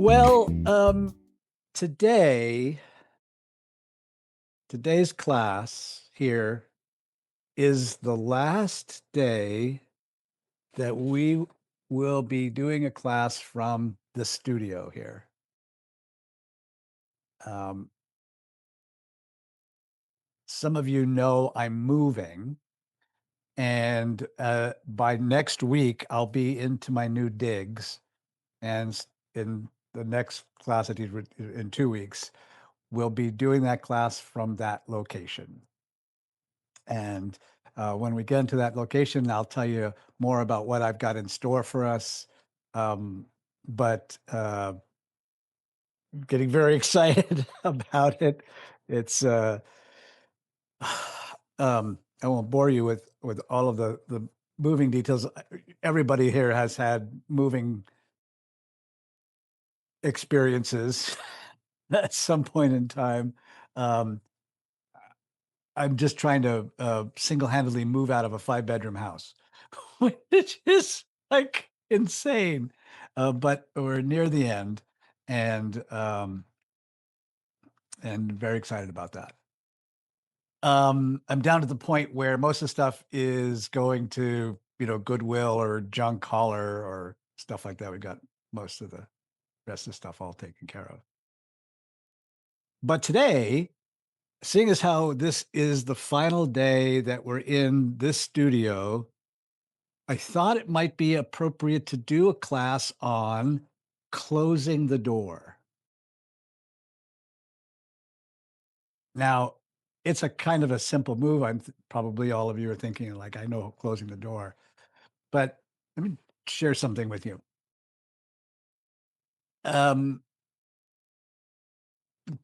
Well, today, today's class here is the last day that we will be doing a class from the studio here. Um, some of you know I'm moving, and by next week, I'll be into my new digs. In the next class I teach in 2 weeks, we'll be doing that class from that location. And when we get into that location, I'll tell you more about what I've got in store for us. Um, but getting very excited about it. It's I won't bore you with all of the moving details. Everybody here has had moving experiences at some point in time. Um, I'm just trying to single-handedly move out of a five-bedroom house, which is like insane. But we're near the end, and very excited about that. I'm down to the point where most of the stuff is going to, Goodwill or junk hauler or stuff like that. We got most of the rest of the stuff all taken care of. But today, seeing as how this is the final day that we're in this studio, I thought it might be appropriate to do a class on closing the door. Now, it's a kind of a simple move. Probably all of you are thinking, like, I know closing the door, but let me share something with you. Um,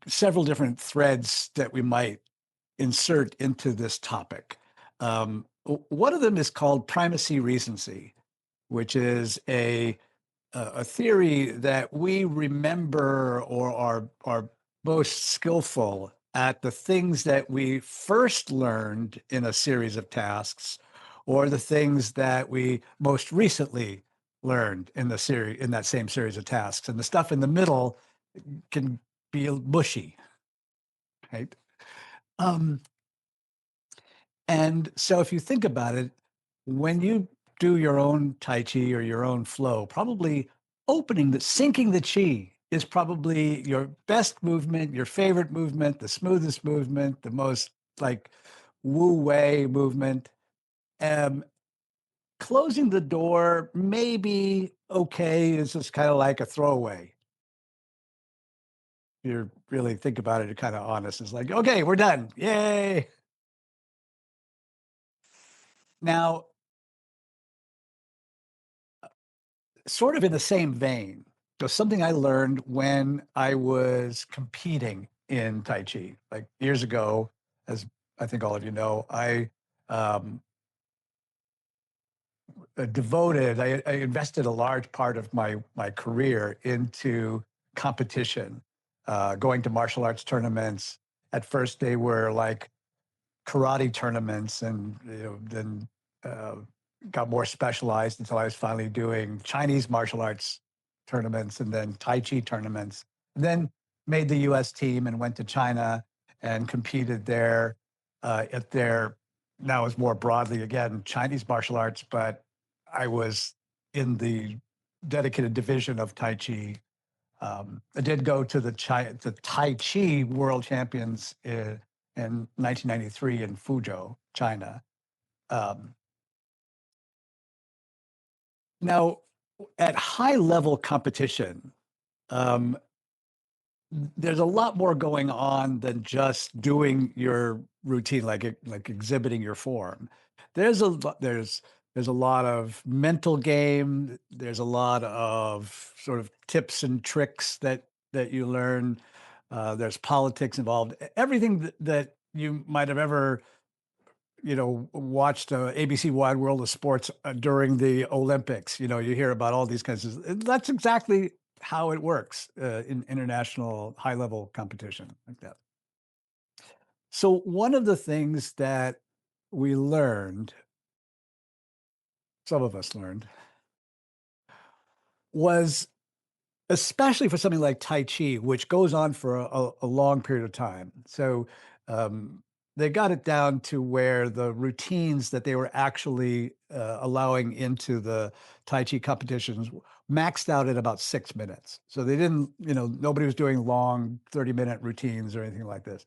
Several different threads that we might insert into this topic. One of them is called primacy recency, which is a theory that we remember or are most skillful at the things that we first learned in a series of tasks, or the things that we most recently learned in that same series of tasks. And the stuff in the middle can be mushy, right? Um, and so if you think about it, when you do your own Tai Chi or your own flow, probably sinking the Chi is probably your best movement, your favorite movement, the smoothest movement, the most like Wu Wei movement. Um, Closing the door, maybe okay, is just kind of like a throwaway. If you really think about it, you're kind of honest. It's like, okay, we're done. Yay. Now, sort of in the same vein, so something I learned when I was competing in Tai Chi, like years ago, as I think all of you know, um, I invested a large part of my career into competition, going to martial arts tournaments. At first, they were like karate tournaments, and then uh, got more specialized until I was finally doing Chinese martial arts tournaments and then Tai Chi tournaments. And then made the U.S. team and went to China and competed there at their now is more broadly again Chinese martial arts, but I was in the dedicated division of Tai Chi. I did go to the Tai Chi World Champions in 1993 in Fuzhou, China. Um, Now, at high level competition, um, there's a lot more going on than just doing your routine, like exhibiting your form. There's a lot of mental game. There's a lot of sort of tips and tricks that you learn. There's politics involved. Everything that you might have ever watched ABC Wide World of Sports during the Olympics. You hear about all these kinds of. That's exactly how it works in international high level competition like that. So one of the things that we learned, some of us learned, was especially for something like Tai Chi, which goes on for a long period of time. So um, they got it down to where the routines that they were actually allowing into the Tai Chi competitions maxed out at about 6 minutes. So they didn't, nobody was doing long 30-minute routines or anything like this.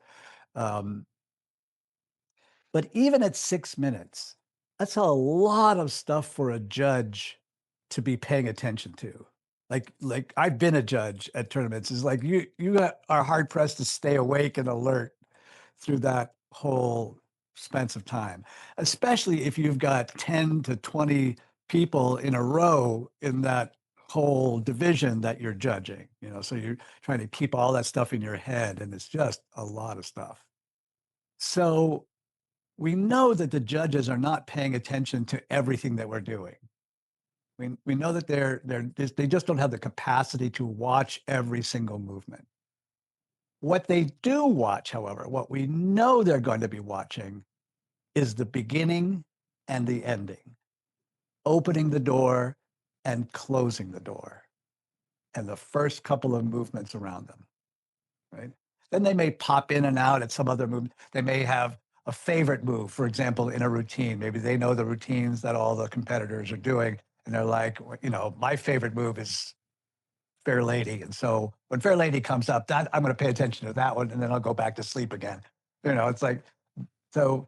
Um, but even at 6 minutes, that's a lot of stuff for a judge to be paying attention to. Like I've been a judge at tournaments. It's like are hard pressed to stay awake and alert through that whole expense of time, especially if you've got 10 to 20 people in a row in that whole division that you're judging, so you're trying to keep all that stuff in your head, and it's just a lot of stuff. So we know that the judges are not paying attention to everything that we're doing. We know that they just don't have the capacity to watch every single movement. What they do watch, however, what we know they're going to be watching is the beginning and the ending, opening the door and closing the door, and the first couple of movements around them, right? Then they may pop in and out at some other movement. They may have a favorite move, for example, in a routine. Maybe they know the routines that all the competitors are doing, and they're like, my favorite move is Fair Lady. And so when Fair Lady comes up, that I'm going to pay attention to that one, and then I'll go back to sleep again. It's like, so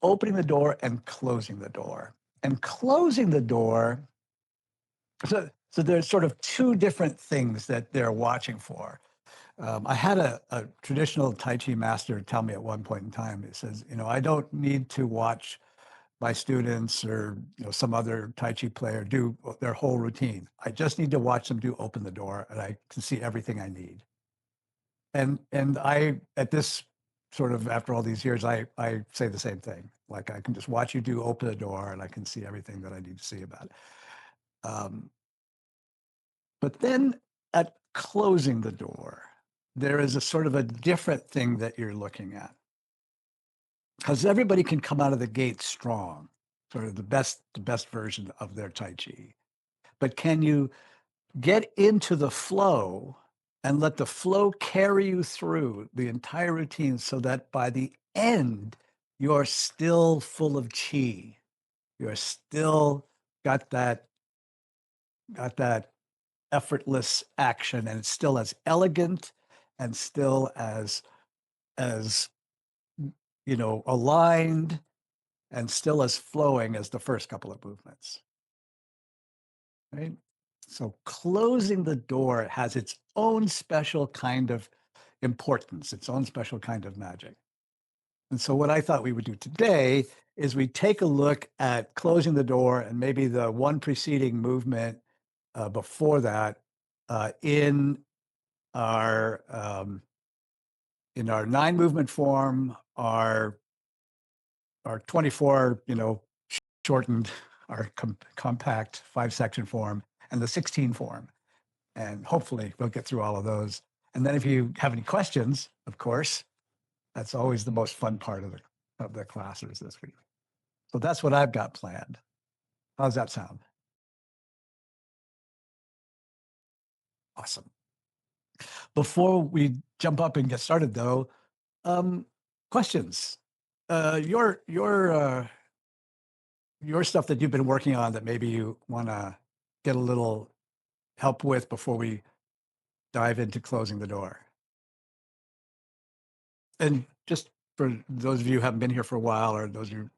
opening the door and closing the door. And closing the door, so there's sort of two different things that they're watching for. I had a traditional Tai Chi master tell me at one point in time, he says, I don't need to watch my students or some other Tai Chi player do their whole routine. I just need to watch them do open the door, and I can see everything I need. And I, at this sort of, after all these years, I say the same thing. Like, I can just watch you do open the door, and I can see everything that I need to see about it. But then at closing the door, there is a sort of a different thing that you're looking at, because everybody can come out of the gate strong, sort of the best version of their Tai Chi. But can you get into the flow and let the flow carry you through the entire routine so that by the end, you're still full of chi. You're still got that effortless action, and it's still as elegant and still as aligned and still as flowing as the first couple of movements, right? So closing the door has its own special kind of importance, its own special kind of magic. And so what I thought we would do today is we take a look at closing the door and maybe the one preceding movement before that in our 9-movement form, our 24, shortened, our compact 5-section form, and the 16 form. And hopefully we'll get through all of those. And then if you have any questions, of course, that's always the most fun part of the classes this week. So that's what I've got planned. How's that sound? Awesome. Before we jump up and get started, though, questions. Your stuff that you've been working on that maybe you want to get a little help with before we dive into closing the door. And just for those of you who haven't been here for a while, or those of you,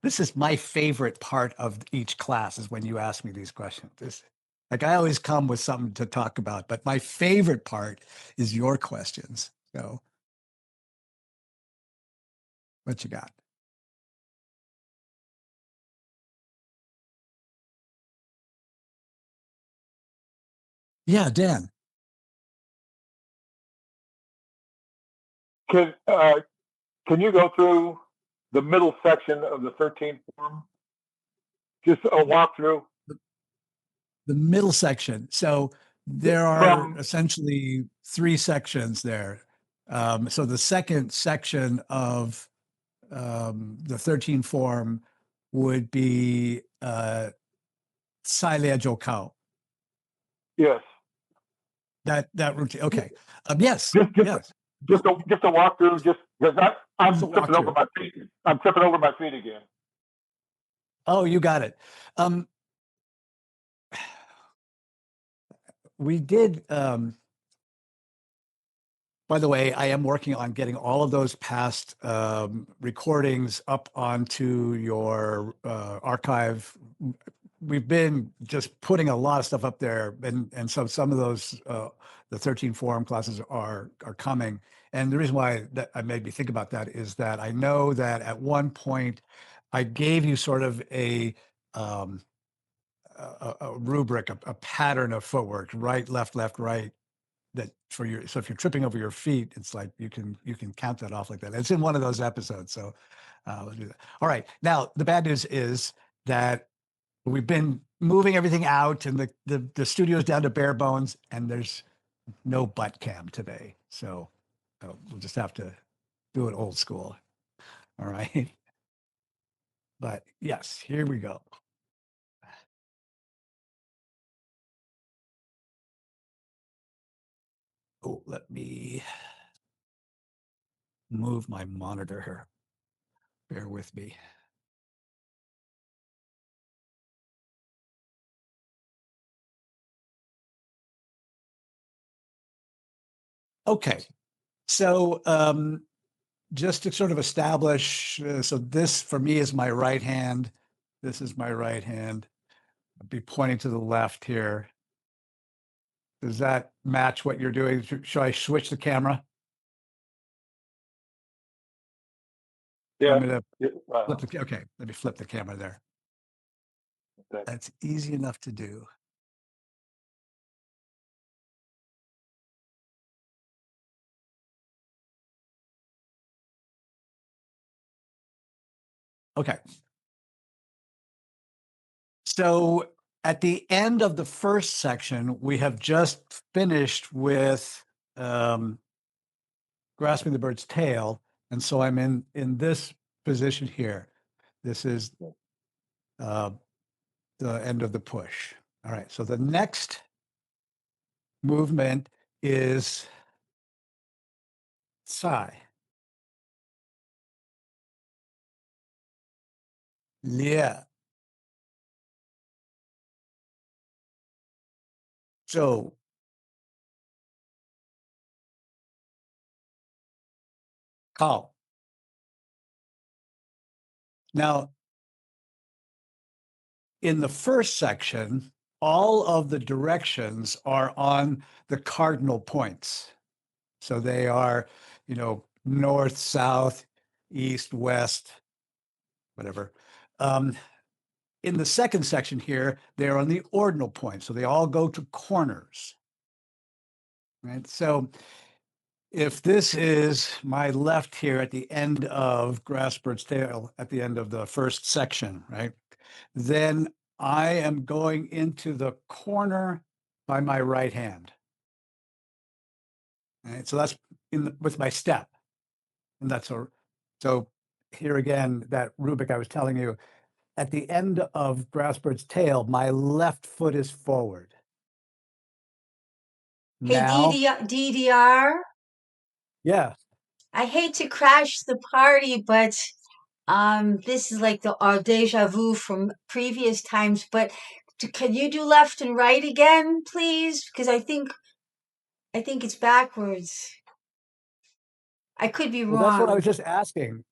this is my favorite part of each class, is when you ask me these questions. Like, I always come with something to talk about, but my favorite part is your questions. So what you got? Yeah, Dan. Can uh, can you go through the middle section of the 13th form? Just a walkthrough. The middle section. So there are From essentially 3 sections there. So the second section of the 13 form would be Sai Lia Jiu Kao. Yes. That routine. Okay. Yes. Just Yes. just a walk through. Just because I'm Just a tripping over walkthrough. my feet. I'm tripping over my feet again. Oh, you got it. We did. By the way, I am working on getting all of those past recordings up onto your archive. We've been just putting a lot of stuff up there, and so some of those the 13 forum classes are coming. And the reason why that I made me think about that is that I know that at one point I gave you sort of um, a rubric, a pattern of footwork: right, left, right. That for your, so if you're tripping over your feet, it's like you can count that off like that. It's in one of those episodes. So let's do that. All right. Now the bad news is that we've been moving everything out, and the studio's down to bare bones, and there's no butt cam today. So we'll just have to do it old school. All right. But yes, here we go. Oh, let me move my monitor here. Bear with me. Okay. So just to sort of establish, so this for me is my right hand. This is my right hand. I'll be pointing to the left here. Does that match what you're doing? Should I switch the camera? Yeah. Want me to Yeah. flip the, okay, let me flip the camera there. Okay. That's easy enough to do. Okay. So at the end of the first section, we have just finished with grasping the bird's tail. And so I'm in this position here. This is the end of the push. All right. So the next movement is sai. Yeah. So call. Now, in the first section, all of the directions are on the cardinal points. So they are, north, south, east, west, whatever. In the second section here, they're on the ordinal points. So they all go to corners. Right. So if this is my left here at the end of Grass Bird's Tail, at the end of the first section, right, then I am going into the corner by my right hand. Right, so that's with my step, and so here again, that rubric I was telling you, at the end of Grass Bird's Tail, my left foot is forward. Hey, Now, DDR, yeah. I hate to crash the party, but this is like our deja vu from previous times. But can you do left and right again, please? Because I think it's backwards. I could be Well, that's what I wrong. was just asking.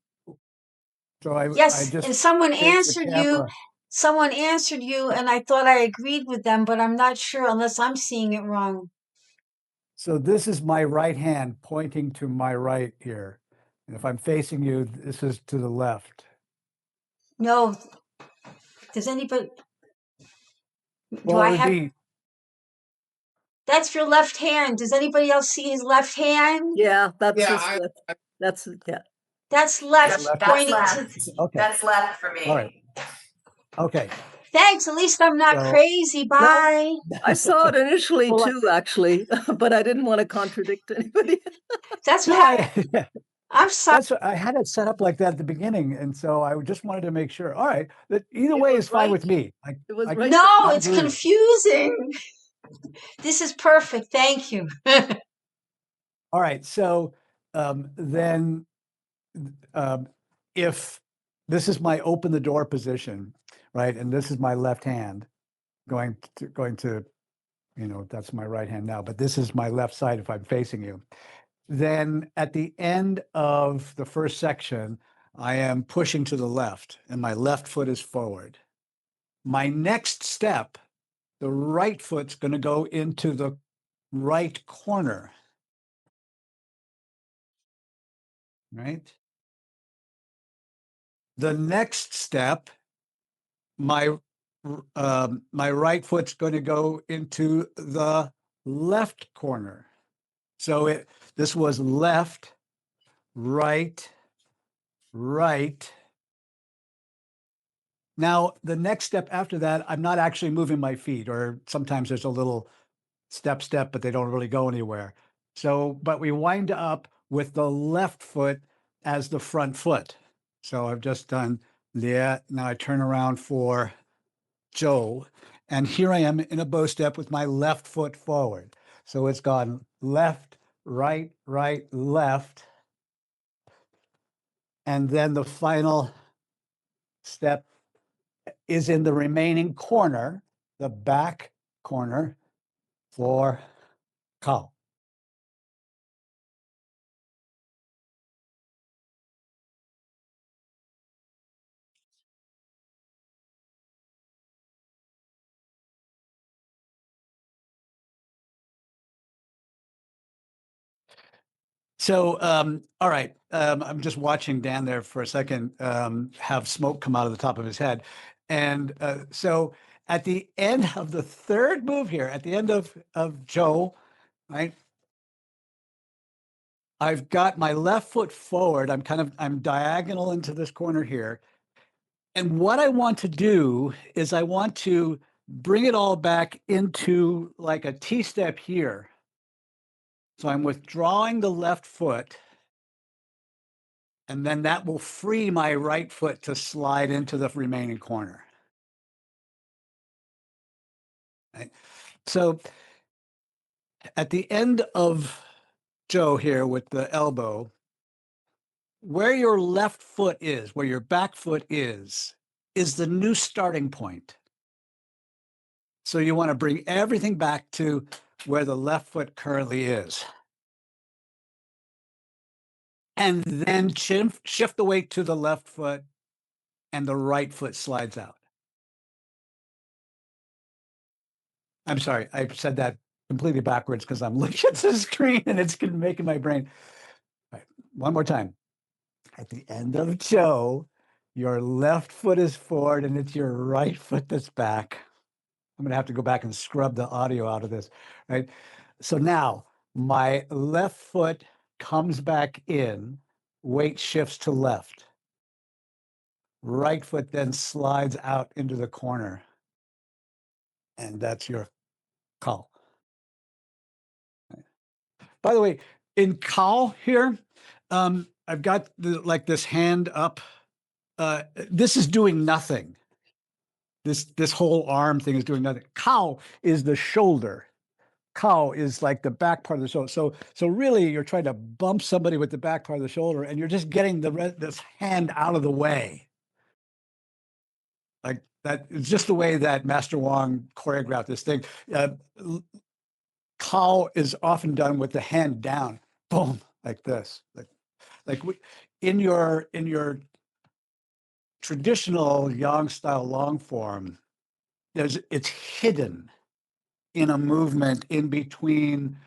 So I Yes, just and someone faced the answered you. camera. Someone answered you, and I thought I agreed with them, but I'm not sure unless I'm seeing it wrong. So this is my right hand pointing to my right here. And if I'm facing you, this is to the left. No. Does anybody? Do Well, I it would have? be, That's your left hand. Does anybody else see his left hand? Yeah, that's Yeah, his left. That's yeah. That's left, left. pointing left. to. Okay. That's left for me. All right. Okay. Thanks. At least I'm not So- crazy. Bye. I saw it initially Well, too, actually, but I didn't want to contradict anybody. That's No, Pat. I'm sorry. that's I had it set up like that at the beginning, and so I just wanted to make sure. All right, that either way was is fine right. with me. It was I- right. No, I it's agree. confusing. This is perfect. Thank you. All right. So then if this is my open the door position, right? And this is my left hand going to, that's my right hand now, but this is my left side if I'm facing you. Then at the end of the first section, I am pushing to the left and my left foot is forward. My next step, the right foot's going to go into the right corner, right? The next step, my my right foot's going to go into the left corner. So this was left, right, right. Now, the next step after that, I'm not actually moving my feet, or sometimes there's a little step, but they don't really go anywhere. So, but we wind up with the left foot as the front foot. So I've just done there. Now I turn around for Joe, and here I am in a bow step with my left foot forward. So it's gone left, right, right, left. And then the final step is in the remaining corner, the back corner for cow. So, all right, I'm just watching Dan there for a second have smoke come out of the top of his head. And so at the end of the third move here, at the end of Joe, right, I've got my left foot forward. I'm diagonal into this corner here. And what I want to do is I want to bring it all back into like a T-step here. So I'm withdrawing the left foot, and then that will free my right foot to slide into the remaining corner. Right? So at the end of Joe here with the elbow, where your left foot is, where your back foot is the new starting point. So you want to bring everything back to where the left foot currently is. And then shift the weight to the left foot, and the right foot slides out. I'm sorry, I said that completely backwards because I'm looking at the screen and it's making my brain. All right, one more time. At the end of Joe, your left foot is forward and it's your right foot that's back. I'm going to have to go back and scrub the audio out of this, right? So now my left foot comes back in, weight shifts to left. Right foot then slides out into the corner. And that's your call. By the way, in call here, I've got like this hand up. This is doing nothing. This whole arm thing is doing nothing. Cow is the shoulder. Cow is like the back part of the shoulder. So really, you're trying to bump somebody with the back part of the shoulder, and you're just getting this hand out of the way. Like that is just the way that Master Wong choreographed this thing. Cow is often done with the hand down, boom, like this. Like in your traditional Yang style long form, it's hidden in a movement in between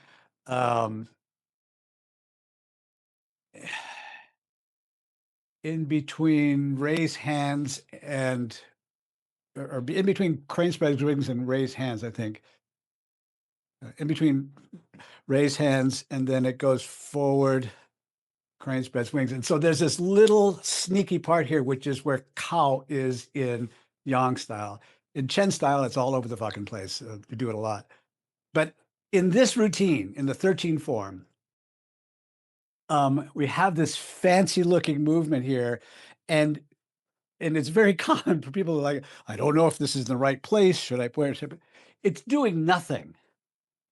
raised hands and or in between crane spread wings and raised hands, I think. In between raised hands, and then it goes forward, crane spreads wings. And so there's this little sneaky part here, which is where cow is in Yang style. In Chen style, it's all over the fucking place. You do it a lot. But in this routine, in the 13 form, we have this fancy looking movement here. And it's very common for people who are like, I don't know if this is the right place. Should I put it? It's doing nothing.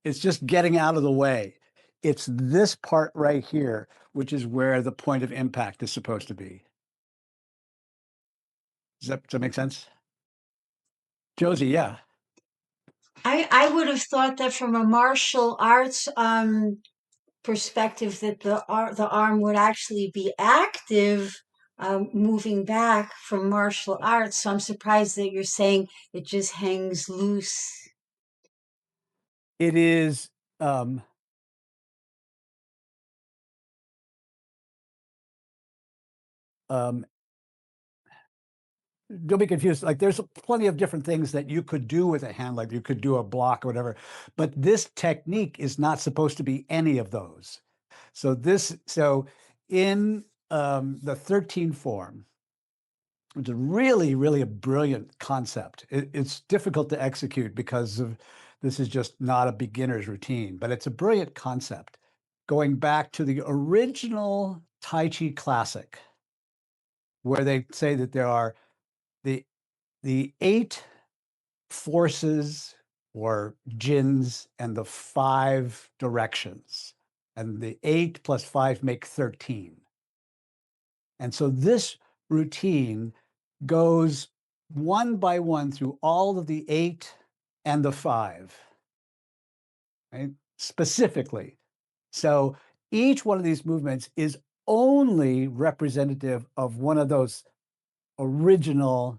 It's just getting out of the way. It's this part right here, which is where the point of impact is supposed to be. Does that make sense? Josie, yeah. I would have thought that from a martial arts perspective that the arm would actually be active, moving back from martial arts. So I'm surprised that you're saying it just hangs loose. It is don't be confused. Like there's plenty of different things that you could do with a hand, like you could do a block or whatever, but this technique is not supposed to be any of those. So in the 13 form, it's really a brilliant concept. It's difficult to execute because this is just not a beginner's routine, but it's a brilliant concept. Going back to the original Tai Chi classic, where they say that there are the 8 forces or jins and the 5 directions, and the 8 plus 5 make 13. And so this routine goes one by one through all of the 8 and the 5, right? Specifically. So each one of these movements is only representative of one of those original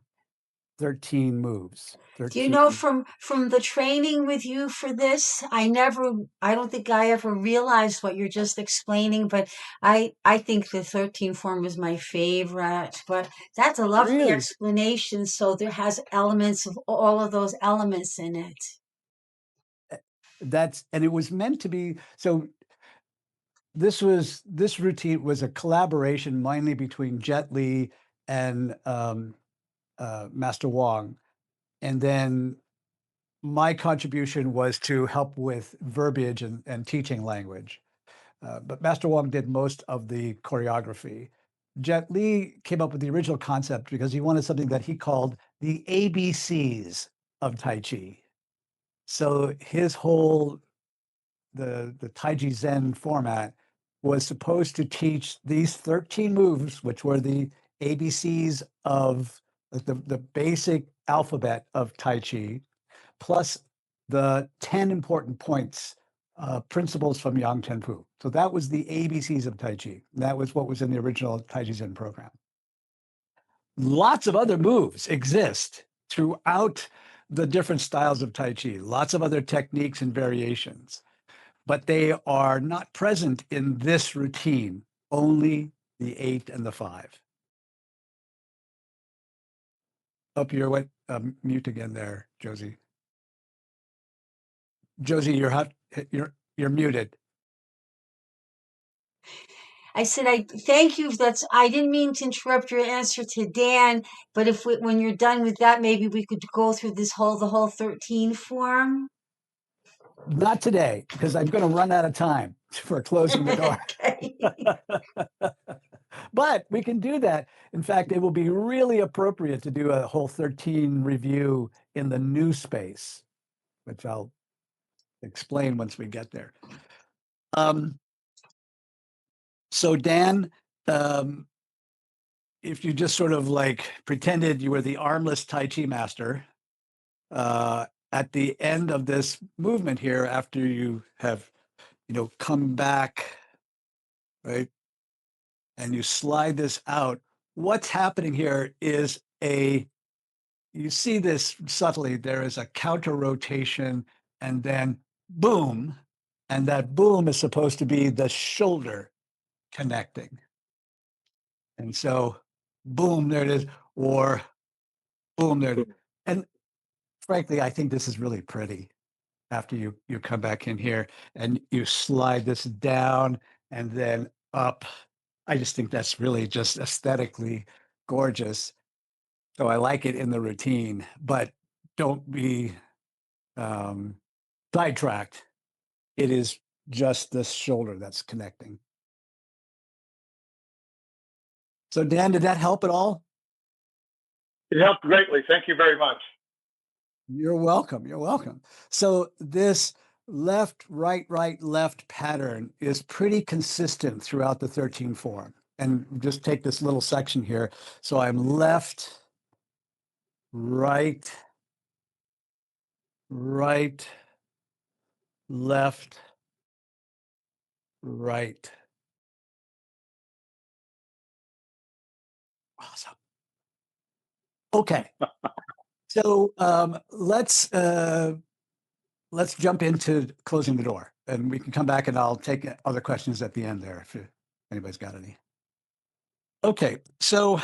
13 moves. Do you know from the training with you for this, I don't think I ever realized what you're just explaining, but I think the 13 form is my favorite, but that's a lovely Really? explanation. So there has elements of all of those elements in it. And it was meant to be, so this routine was a collaboration mainly between Jet Li and Master Wong. And then my contribution was to help with verbiage and teaching language. But Master Wong did most of the choreography. Jet Li came up with the original concept because he wanted something that he called the ABCs of Tai Chi. So his whole, the Tai Chi Zen format was supposed to teach these 13 moves, which were the ABCs of the basic alphabet of Tai Chi, plus the 10 important points, principles from Yang Tenpu. So that was the ABCs of Tai Chi. That was what was in the original Tai Chi Zen program. Lots of other moves exist throughout the different styles of Tai Chi, lots of other techniques and variations, but they are not present in this routine, only the 8 and the 5. Up your went mute again there, Josie. Josie, you're muted. I said, I thank you. I didn't mean to interrupt your answer to Dan, but when you're done with that, maybe we could go through the whole 13 form. Not today, because I'm going to run out of time for closing the door. But we can do that. In fact, it will be really appropriate to do a whole 13 review in the new space, which I'll explain once we get there. So Dan, if you just sort of like pretended you were the armless Tai Chi master, at the end of this movement here, after you have, come back, right, and you slide this out, what's happening here is you see this subtly, there is a counter rotation and then boom, and that boom is supposed to be the shoulder connecting. And so boom, there it is, or boom, there it is. And frankly, I think this is really pretty after you come back in here and you slide this down and then up. I just think that's really just aesthetically gorgeous. So I like it in the routine, but don't be sidetracked. It is just this shoulder that's connecting. So Dan, did that help at all? It helped greatly. Thank you very much. You're welcome. You're welcome. So this left, right, right, left pattern is pretty consistent throughout the 13 form. And just take this little section here. So I'm left, right, right, left, right. Awesome. Okay. So let's jump into closing the door, and we can come back and I'll take other questions at the end there if anybody's got any. Okay, so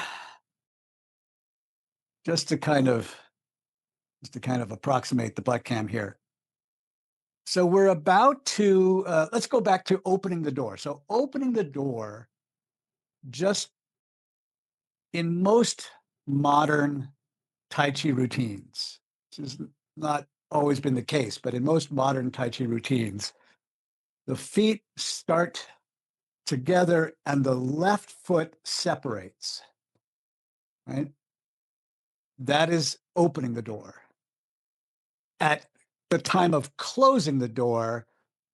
just to kind of approximate the butt cam here. So we're about to let's go back to opening the door. So opening the door, just in most modern Tai Chi routines, this has not always been the case, but in most modern Tai Chi routines, the feet start together and the left foot separates, right? That is opening the door. At the time of closing the door,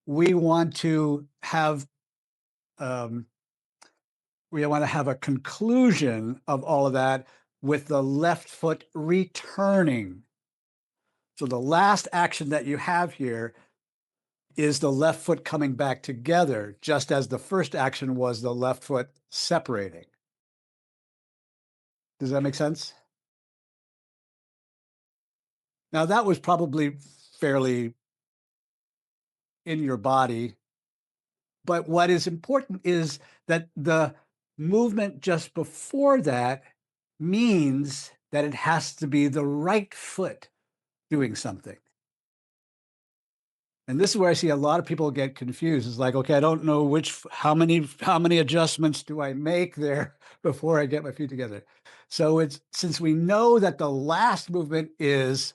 we want to have a conclusion of all of that with the left foot returning. So the last action that you have here is the left foot coming back together, just as the first action was the left foot separating. Does that make sense? Now, that was probably fairly in your body, but what is important is that the movement just before that means that it has to be the right foot doing something. And this is where I see a lot of people get confused. It's like, okay, I don't know how many adjustments do I make there before I get my feet together. So since we know that the last movement is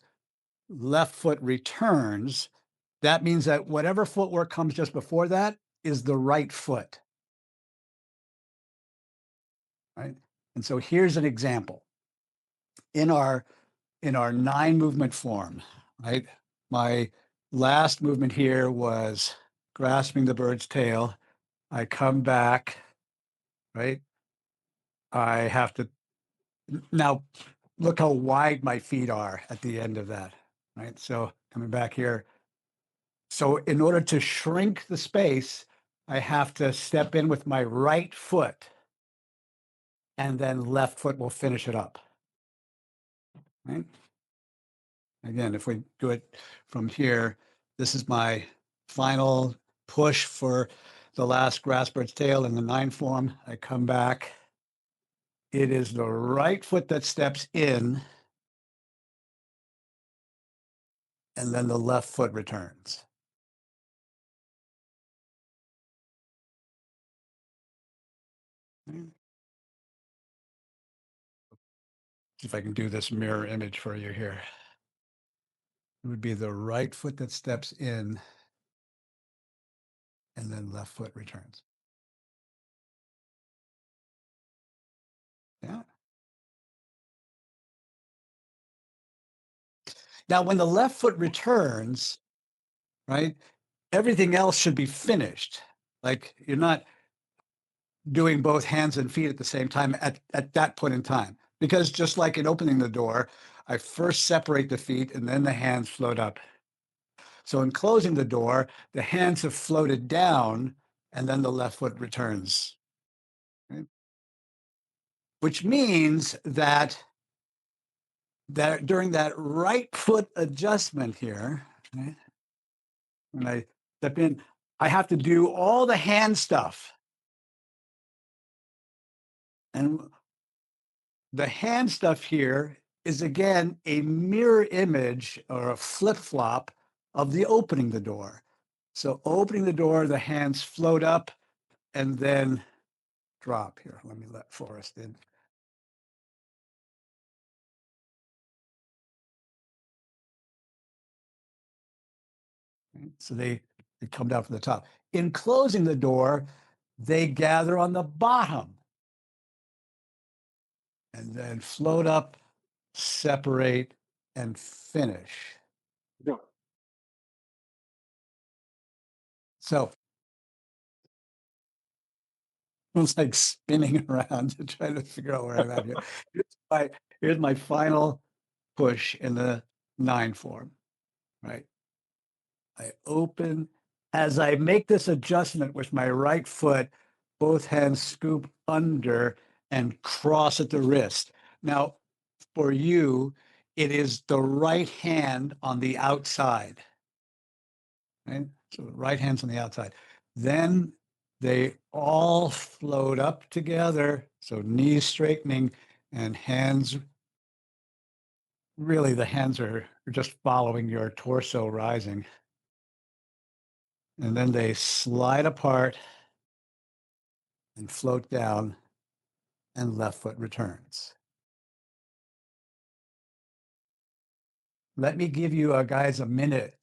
left foot returns, that means that whatever footwork comes just before that is the right foot. Right? And so here's an example. In our 9 movement form, right? My last movement here was grasping the bird's tail. I come back, right? I have to now look how wide my feet are at the end of that, right? So coming back here. So in order to shrink the space, I have to step in with my right foot, and then left foot will finish it up, right? Again, if we do it from here, this is my final push for the last grass bird's tail in the 9 form. I come back. It is the right foot that steps in, and then the left foot returns. See if I can do this mirror image for you here. It would be the right foot that steps in, and then left foot returns. Yeah. Now, when the left foot returns, right, everything else should be finished. Like you're not doing both hands and feet at the same time at that point in time. Because just like in opening the door, I first separate the feet and then the hands float up. So in closing the door, the hands have floated down and then the left foot returns. Right? Which means that during that right foot adjustment here, right, when I step in, I have to do all the hand stuff. And the hand stuff here is again a mirror image or a flip-flop of the opening the door. So opening the door, the hands float up and then drop. Here, let me let Forrest in. Right? So they come down from the top. In closing the door, they gather on the bottom and then float up, separate, and finish. Yeah. So it was like spinning around to try to figure out where I'm at here. Here's my final push in the 9 form, right? I open. As I make this adjustment with my right foot, both hands scoop under and cross at the wrist. Now, for you, it is the right hand on the outside, right? So the right hand's on the outside. Then they all float up together. So knees straightening and hands, really the hands are just following your torso rising. And then they slide apart and float down, and left foot returns. Let me give you guys a minute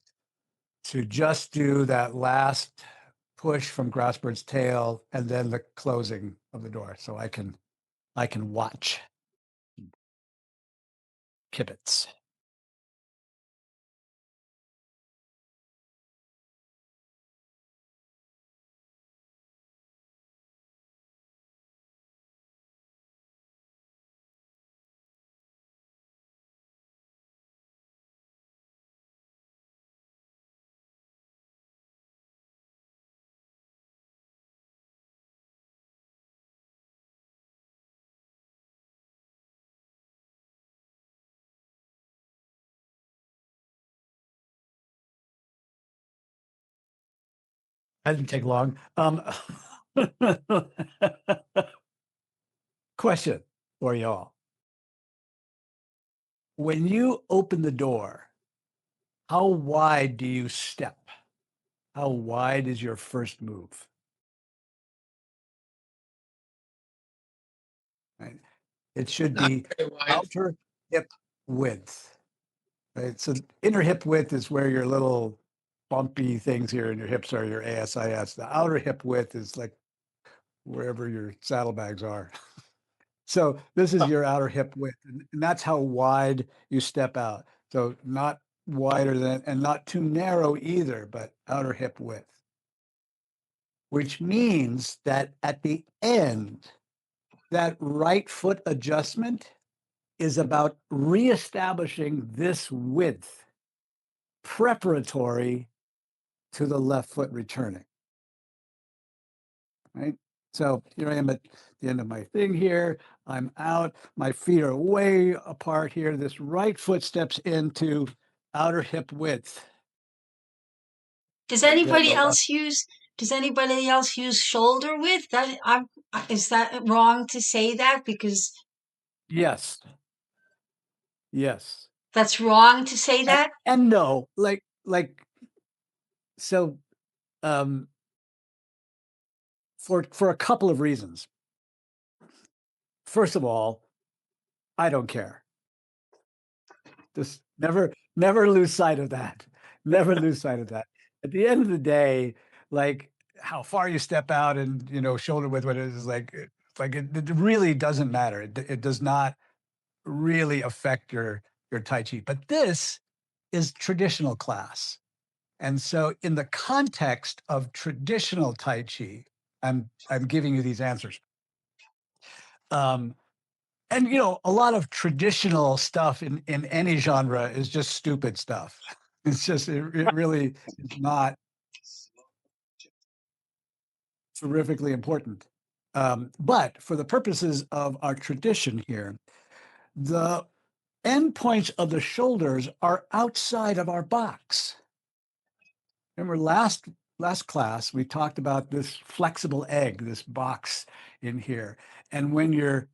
to just do that last push from Grassbird's tail and then the closing of the door, so I can watch. Kibitz. That didn't take long. Question for y'all. When you open the door, how wide do you step? How wide is your first move? Right? It should Not be very wide. outer hip width. Right? So inner hip width is where your little bumpy things here in your hips are, your ASIS. The outer hip width is like wherever your saddlebags are. So this is your outer hip width, and that's how wide you step out. So not wider than, and not too narrow either, but outer hip width. Which means that at the end, that right foot adjustment is about reestablishing this width preparatory to the left foot returning, right? So here I am at the end of my thing here. I'm out. My feet are way apart here. This right foot steps into outer hip width. Does The anybody left- else use shoulder width? Is that wrong to say that? Because Yes. Yes. that's wrong to say that? And no, so for a couple of reasons. First of all, I don't care. Just never lose sight of that. Never lose sight of that. At the end of the day, like how far you step out and shoulder width, what it is like it really doesn't matter. It does not really affect your Tai Chi. But this is traditional class. And so in the context of traditional Tai Chi, I'm giving you these answers. And a lot of traditional stuff in any genre is just stupid stuff. It's just it really is not terrifically important. But for the purposes of our tradition here, the endpoints of the shoulders are outside of our box. Remember last class we talked about this flexible egg, this box in here, and when you're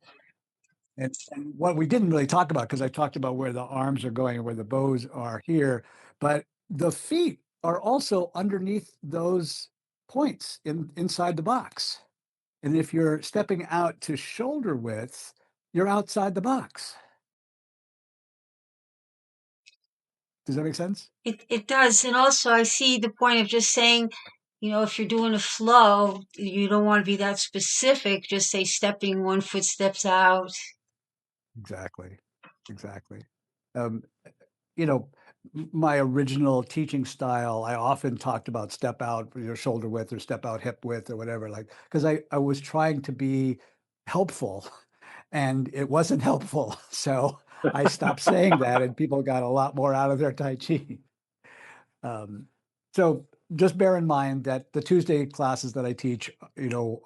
and what we didn't really talk about, because I talked about where the arms are going and where the bows are here, but the feet are also underneath those points inside the box. And if you're stepping out to shoulder width, you're outside the box. Does that make sense? It does. And also I see the point of just saying, if you're doing a flow, you don't want to be that specific. Just say stepping, one foot steps out. Exactly. Um, you know, my original teaching style, I often talked about step out your shoulder width or step out hip width or whatever, like, because I was trying to be helpful and it wasn't helpful. So I stopped saying that and people got a lot more out of their Tai Chi. Um, so just bear in mind that the Tuesday classes that I teach,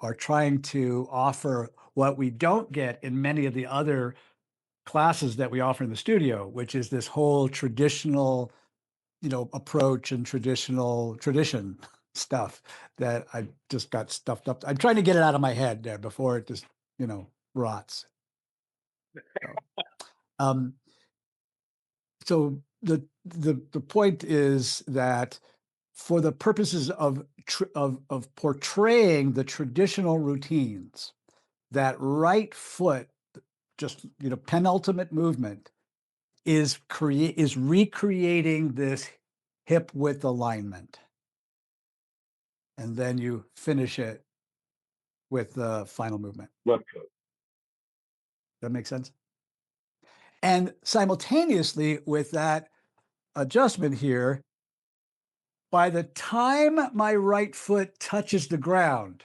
are trying to offer what we don't get in many of the other classes that we offer in the studio, which is this whole traditional, approach and tradition stuff that I just got stuffed up. I'm trying to get it out of my head there before it just, rots. So, um, so the point is that for the purposes of of portraying the traditional routines, that right foot, just penultimate movement is recreating this hip width alignment, and then you finish it with the final movement. Left foot. That makes sense. And simultaneously with that adjustment here, by the time my right foot touches the ground,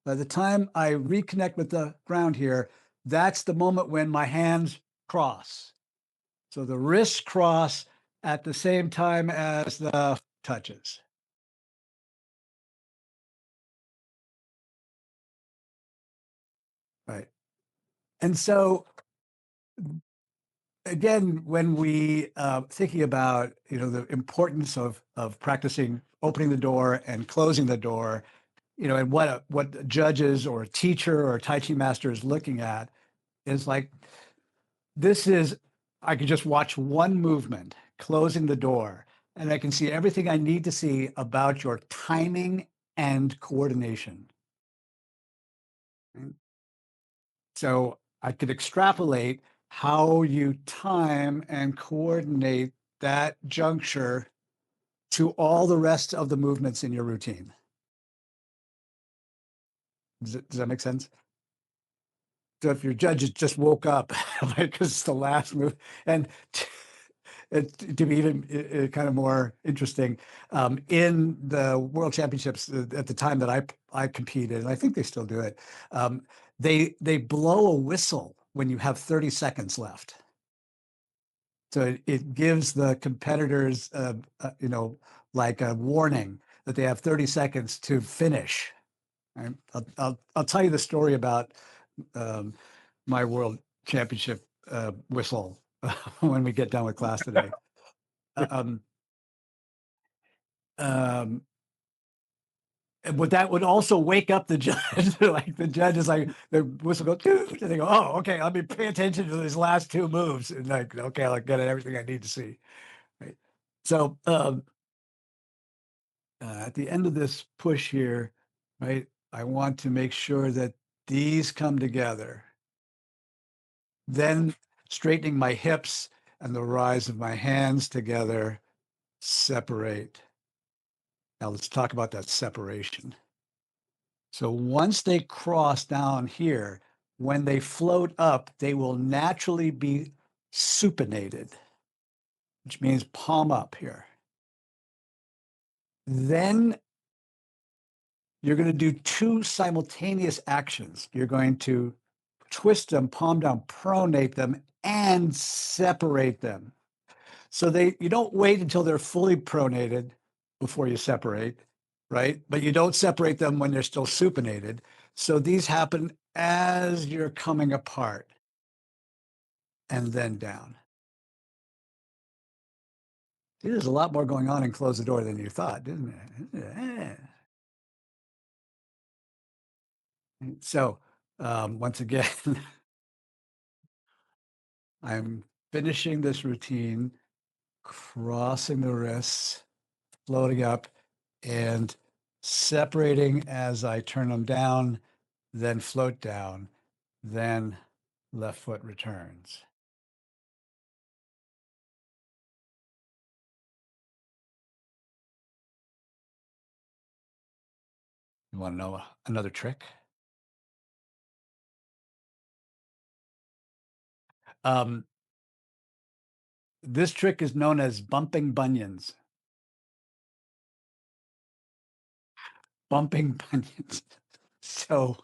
by the time I reconnect with the ground here, that's the moment when my hands cross. So the wrists cross at the same time as the touches. Right. And so again, when we thinking about the importance of practicing opening the door and closing the door, and what judges or a teacher or a Tai Chi master is looking at is like, this is, I could just watch one movement, closing the door, and I can see everything I need to see about your timing and coordination. Right? So I could extrapolate how you time and coordinate that juncture to all the rest of the movements in your routine. Does that make sense? So if your judge just woke up, like, because it's the last move, and to be even kind of more interesting, in the World Championships at the time that I competed, and I think they still do it, they blow a whistle when you have 30 seconds left. So it gives the competitors, like a warning that they have 30 seconds to finish. Right? I'll tell you the story about my world championship whistle when we get done with class today. Um, but that would also wake up the judge. Like the judge is like, the whistle goes, "Doo," and they go, "Oh, okay, let me pay attention to these last two moves." And like, okay, I'll get everything I need to see. Right. So at the end of this push here, right, I want to make sure that these come together. Then straightening my hips and the rise of my hands together separate. Now let's talk about that separation. So once they cross down here, when they float up, they will naturally be supinated, which means palm up here. Then you're going to do two simultaneous actions. You're going to twist them, palm down, pronate them, and separate them. So you don't wait until they're fully pronated before you separate, right? But you don't separate them when they're still supinated. So these happen as you're coming apart and then down. See, there's a lot more going on in Close the Door than you thought, didn't it? So once again, I'm finishing this routine, crossing the wrists, floating up, and separating as I turn them down, then float down, then left foot returns. You want to know another trick? Um, This trick is known as bumping bunions. Bumping bunions. So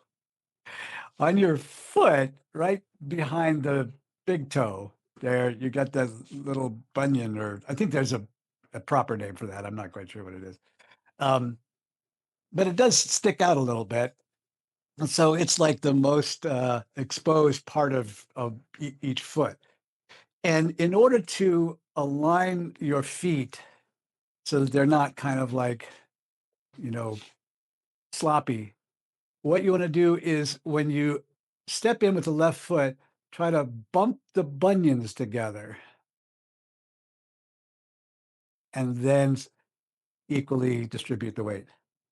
on your foot, right behind the big toe, there you got that little bunion, or I think there's a proper name for that. I'm not quite sure what it is. But it does stick out a little bit. And so it's like the most exposed part of each foot. And in order to align your feet so that they're not kind of like, sloppy, what you want to do is when you step in with the left foot, try to bump the bunions together and then equally distribute the weight.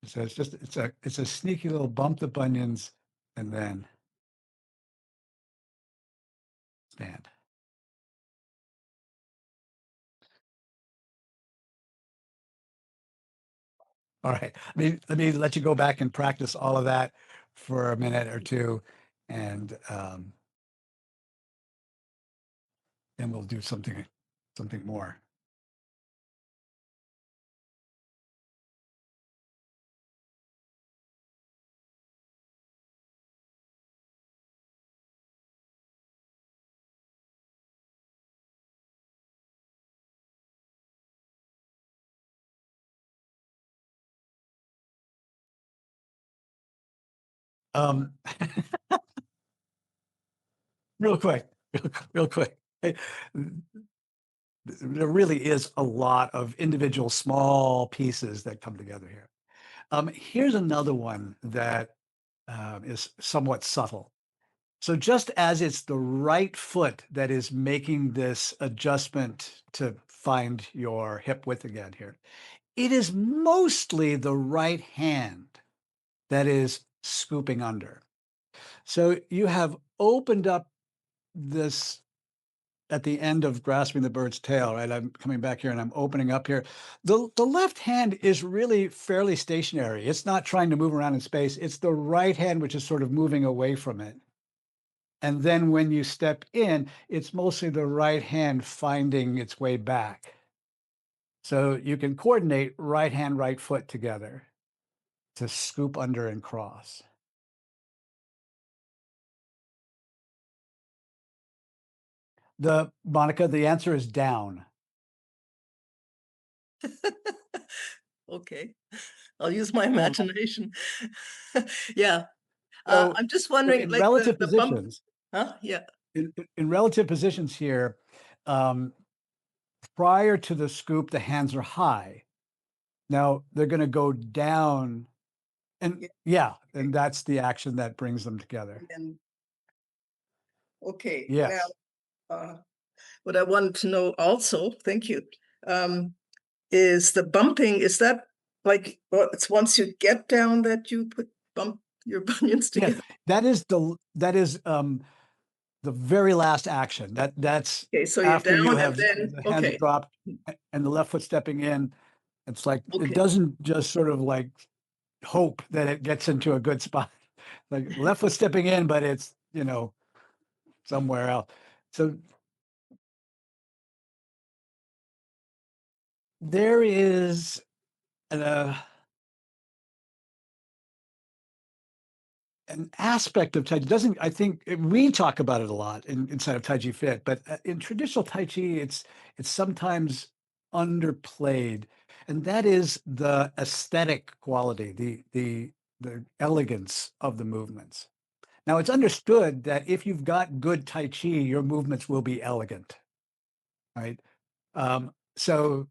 So it's a sneaky little bump the bunions and then stand. All right. Let me let you go back and practice all of that for a minute or two, and then we'll do something more. Um, real quick, real quick. There really is a lot of individual small pieces that come together here. Here's another one that is somewhat subtle. So just as it's the right foot that is making this adjustment to find your hip width again here, it is mostly the right hand that is scooping under. So you have opened up this at the end of grasping the bird's tail, right? I'm coming back here and I'm opening up here. The left hand is really fairly stationary. It's not trying to move around in space. It's the right hand which is sort of moving away from it. And then when you step in, it's mostly the right hand finding its way back. So you can coordinate right hand, right foot together to scoop under and cross. Monica, the answer is down. Okay, I'll use my imagination. Yeah, So I'm just wondering, in like relative the bump, positions, huh? Yeah, in relative positions here, prior to the scoop, the hands are high. Now they're going to go down, and and that's the action that brings them together. and okay. Yes. Now, what I wanted to know also, thank you, is the bumping. Is that like, well, it's once you get down that you bump your bunions Yeah, together? that is the very last action. That's Okay, so you're after you down and have then, the hands okay, dropped and the left foot stepping in. It's like Okay. it doesn't just sort of like hope that it gets into a good spot. Like left foot stepping in, but it's somewhere else. So there is an aspect of Tai Chi doesn't, I think we talk about it a lot inside of Tai Chi Fit, but in traditional Tai Chi, it's sometimes underplayed, and that is the aesthetic quality, the elegance of the movements. Now it's understood that if you've got good Tai Chi, your movements will be elegant, right? So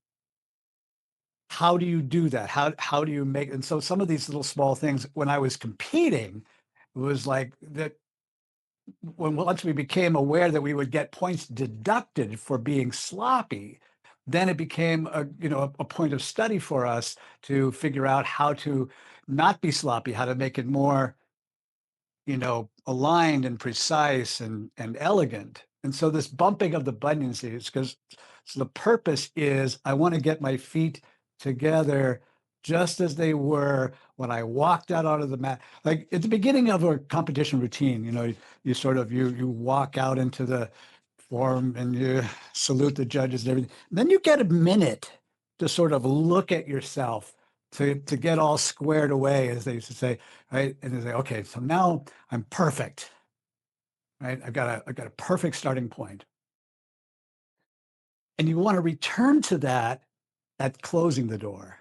how do you do that? How do you make, and so some of these little small things when I was competing, it was like that once we became aware that we would get points deducted for being sloppy, then it became a point of study for us to figure out how to not be sloppy, how to make it more aligned and precise and elegant. And so this bumping of the bunions is because the purpose is I want to get my feet together just as they were when I walked out onto the mat. Like at the beginning of a competition routine, you sort of you walk out into the form and you salute the judges and everything. Then you get a minute to sort of look at yourself to get all squared away, as they used to say, right? And they say, okay, so now I'm perfect, right? I've got a perfect starting point. And you want to return to that at closing the door,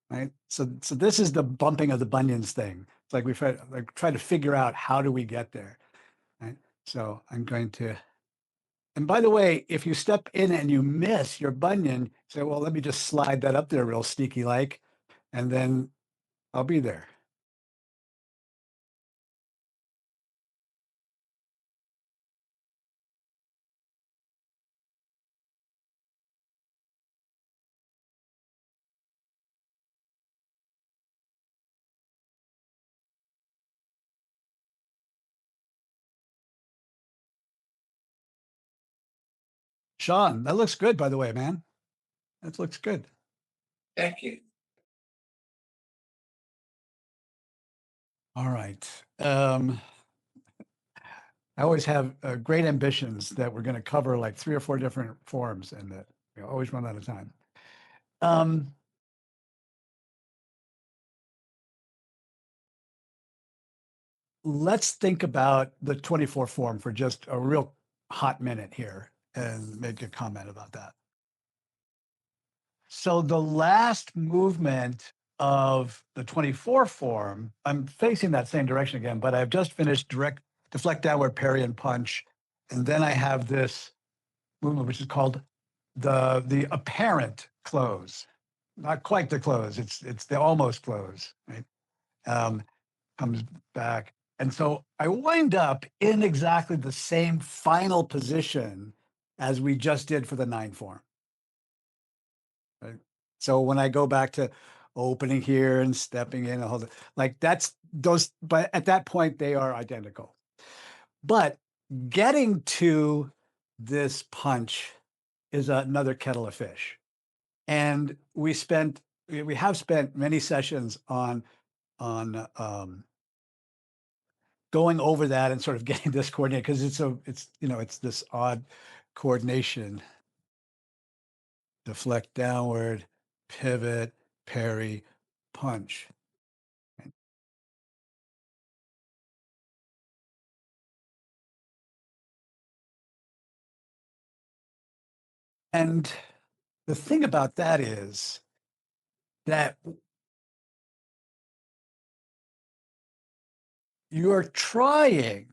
right? So this is the bumping of the bunions thing. It's like we try to figure out how do we get there, right? So I'm going to, and by the way, if you step in and you miss your bunion, say, well, let me just slide that up there real sneaky like, and then I'll be there. Sean, that looks good, by the way, man. That looks good. Thank you. All right. I always have great ambitions that we're going to cover like 3 or 4 different forms, and that we always run out of time. Let's think about the 24 form for just a real hot minute here and make a comment about that. So the last movement of the 24 form, I'm facing that same direction again, but I've just finished deflect downward, parry and punch. And then I have this movement, which is called the apparent close. Not quite the close, it's the almost close, right? Comes back. And so I wind up in exactly the same final position as we just did for the 9 form. Right? So when I go back to opening here and stepping in, like that's those, but at that point they are identical. But getting to this punch is another kettle of fish. And we have spent many sessions on going over that and sort of getting this coordinated, because it's this odd coordination. Deflect downward, pivot, parry, punch. And the thing about that is that you're trying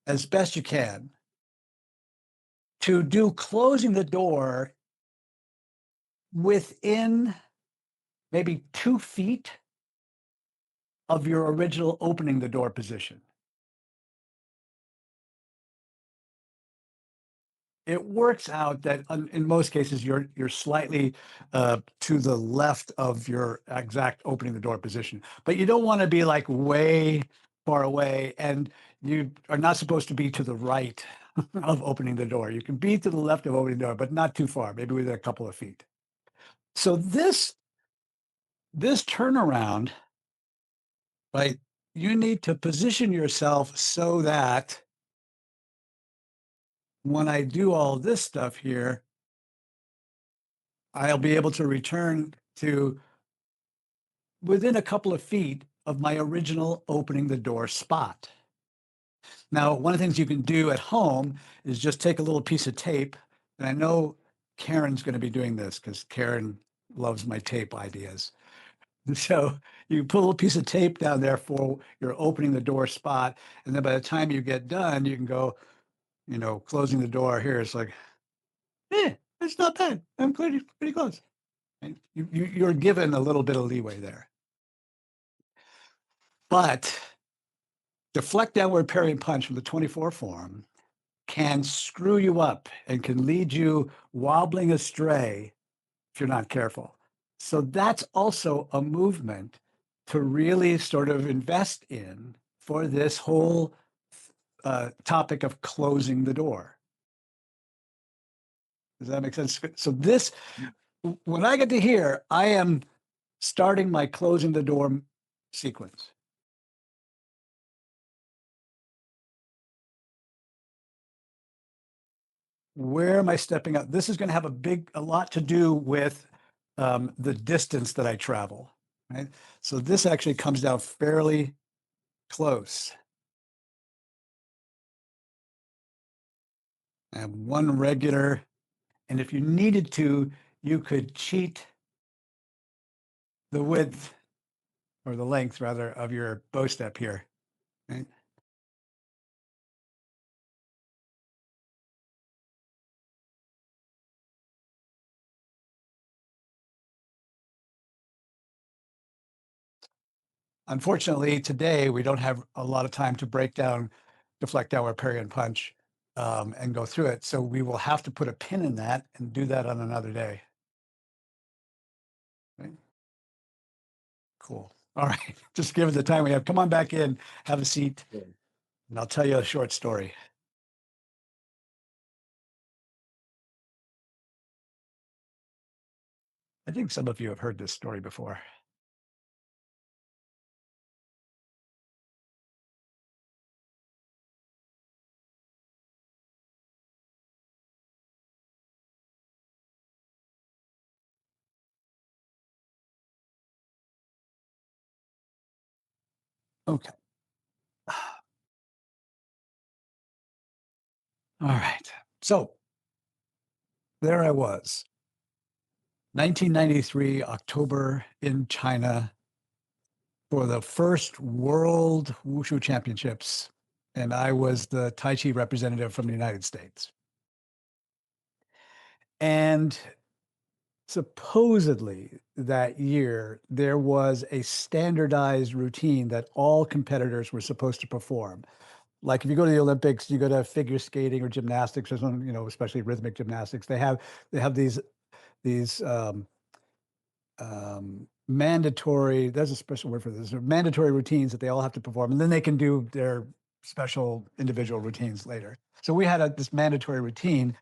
as best you can to do closing the door within maybe 2 feet of your original opening the door position. It works out that in most cases you're slightly to the left of your exact opening the door position, but you don't want to be like way far away, and you are not supposed to be to the right of opening the door. You can be to the left of opening the door, but not too far, maybe within a couple of feet. So this turnaround, right? You need to position yourself so that when I do all this stuff here, I'll be able to return to within a couple of feet of my original opening the door spot. Now, one of the things you can do at home is just take a little piece of tape, and I know Karen's going to be doing this because Karen loves my tape ideas. So you put a little piece of tape down there for your opening the door spot, and then by the time you get done, you can go, closing the door here. It's like, it's not bad. I'm pretty close. And you're given a little bit of leeway there. But deflect downward, parry and punch from the 24 form can screw you up and can lead you wobbling astray if you're not careful. So that's also a movement to really sort of invest in for this whole topic of closing the door. Does that make sense? So when I get to here, I am starting my closing the door sequence. where am I stepping out? This is going to have a lot to do with the distance that I travel, right? So this actually comes down fairly close. I have one regular, and if you needed to, you could cheat the width or the length rather of your bow step here, right? Unfortunately, today we don't have a lot of time to break down, deflect down, or parry and punch and go through it. So we will have to put a pin in that and do that on another day. Right? Cool. All right. Just give it the time we have. Come on back in, have a seat, and I'll tell you a short story. I think some of you have heard this story before. Okay. All right. So there I was, 1993, October in China for the first World Wushu Championships. And I was the Tai Chi representative from the United States. And supposedly that year, there was a standardized routine that all competitors were supposed to perform. Like if you go to the Olympics, you go to figure skating or gymnastics or something, especially rhythmic gymnastics. They have these mandatory. There's a special word for this. Mandatory routines that they all have to perform, and then they can do their special individual routines later. So we had this mandatory routine.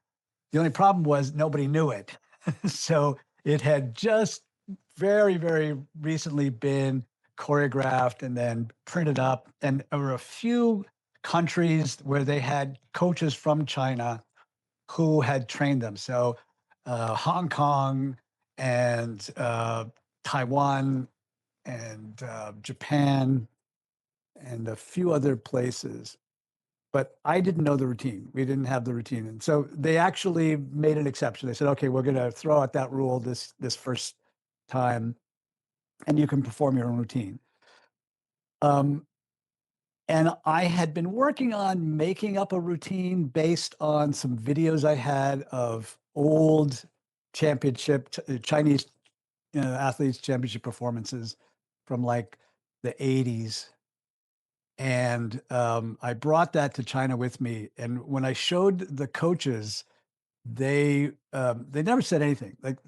The only problem was nobody knew it. So it had just very, very recently been choreographed and then printed up. And there were a few countries where they had coaches from China who had trained them. So Hong Kong and Taiwan and Japan and a few other places. But I didn't know the routine. We didn't have the routine. And so they actually made an exception. They said, okay, we're going to throw out that rule this first time, and you can perform your own routine. And I had been working on making up a routine based on some videos I had of old championship Chinese athletes championship performances from like the 80s. And I brought that to China with me. And when I showed the coaches, they never said anything. Like,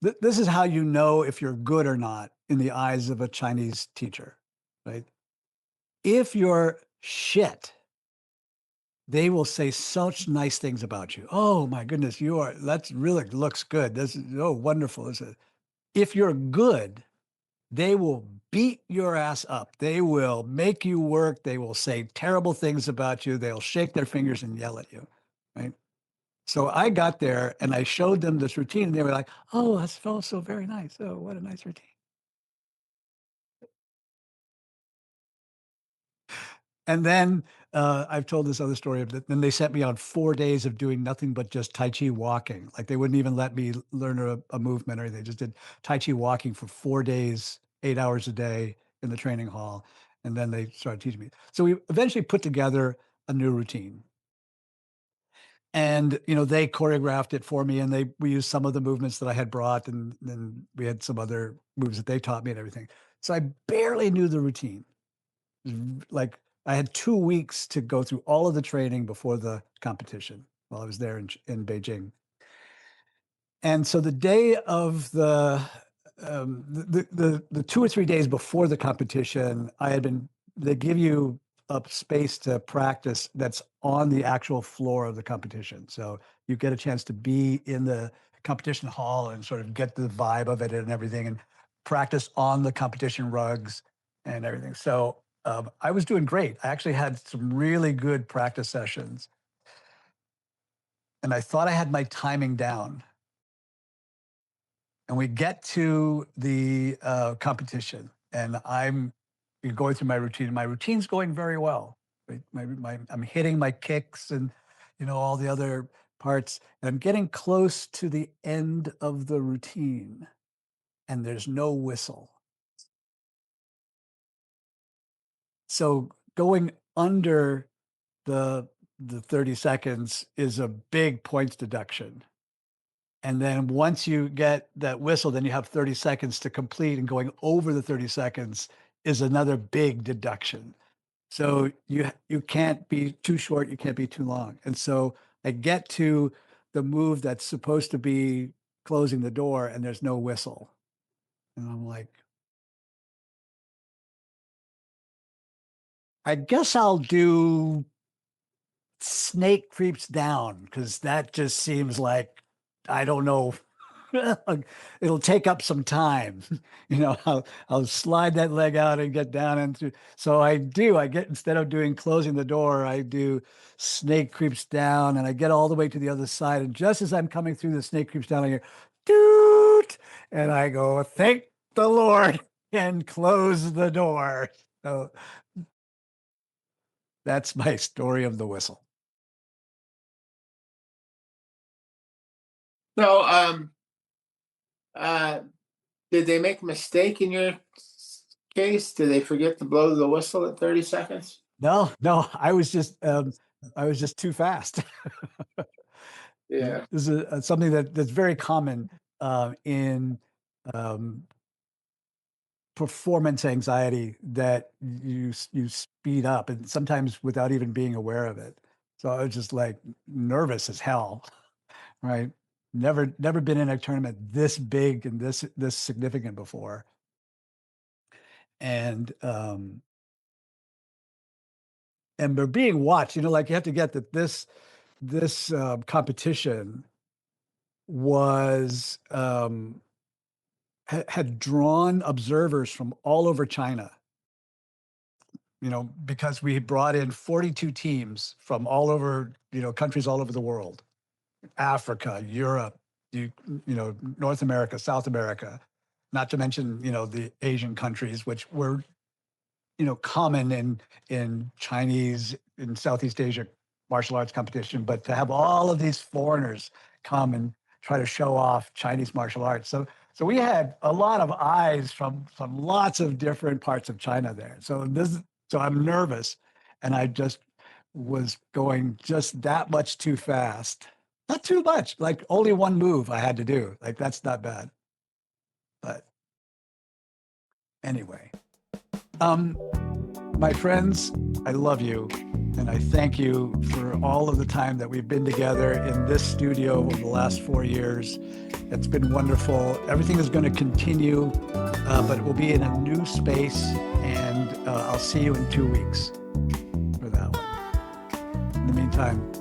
this is how you know if you're good or not in the eyes of a Chinese teacher, right? If you're shit, they will say such nice things about you. Oh my goodness, that's really looks good. This is wonderful. If you're good, they will beat your ass up. They will make you work. They will say terrible things about you. They'll shake their fingers and yell at you, right? So I got there and I showed them this routine, and they were like, "Oh, that felt so very nice. Oh, what a nice routine." And then I've told this other story of that. Then they sent me on 4 days of doing nothing but just Tai Chi walking. Like they wouldn't even let me learn a movement or anything. They just did Tai Chi walking for 4 days, 8 hours a day in the training hall. And then they started teaching me. So we eventually put together a new routine. And they choreographed it for me, and we used some of the movements that I had brought, and then we had some other moves that they taught me and everything. So I barely knew the routine. Like I had 2 weeks to go through all of the training before the competition while I was there in Beijing. And so the day of the 2 or 3 days before the competition, they give you a space to practice that's on the actual floor of the competition. So you get a chance to be in the competition hall and sort of get the vibe of it and everything, and practice on the competition rugs and everything. So I was doing great. I actually had some really good practice sessions. and I thought I had my timing down. And we get to the competition, and I'm going through my routine. And my routine's going very well. Right? I'm hitting my kicks and all the other parts. And I'm getting close to the end of the routine, and there's no whistle. So going under the 30 seconds is a big points deduction. And then once you get that whistle, then you have 30 seconds to complete, and going over the 30 seconds is another big deduction. So you can't be too short, you can't be too long. And so I get to the move that's supposed to be closing the door, and there's no whistle. And I'm like, I guess I'll do snake creeps down, because that just seems like, I don't know, it'll take up some time. I'll slide that leg out and get down into. So I get, instead of doing closing the door, I do snake creeps down, and I get all the way to the other side. And just as I'm coming through the snake creeps down, I hear doot, and I go, thank the Lord, and close the door. So that's my story of the whistle. So, did they make a mistake in your case? Did they forget to blow the whistle at 30 seconds? No, I was just too fast. Yeah. This is something that's very common in performance anxiety, that you speed up, and sometimes without even being aware of it. So I was just like nervous as hell, right? Never been in a tournament this big and this significant before. And we're being watched, like you have to get that this competition was had drawn observers from all over China, because we brought in 42 teams from all over, countries all over the world, Africa, Europe, North America, South America, not to mention, the Asian countries, which were, common in Chinese, in Southeast Asia martial arts competition, but to have all of these foreigners come and try to show off Chinese martial arts. So we had a lot of eyes from lots of different parts of China there. So I'm nervous, and I just was going just that much too fast. Not too much, like only one move I had to do. Like, that's not bad. But anyway, my friends, I love you, and I thank you for all of the time that we've been together in this studio over the last 4 years. It's been wonderful. Everything is going to continue, but it will be in a new space, and I'll see you in 2 weeks for that one. In the meantime,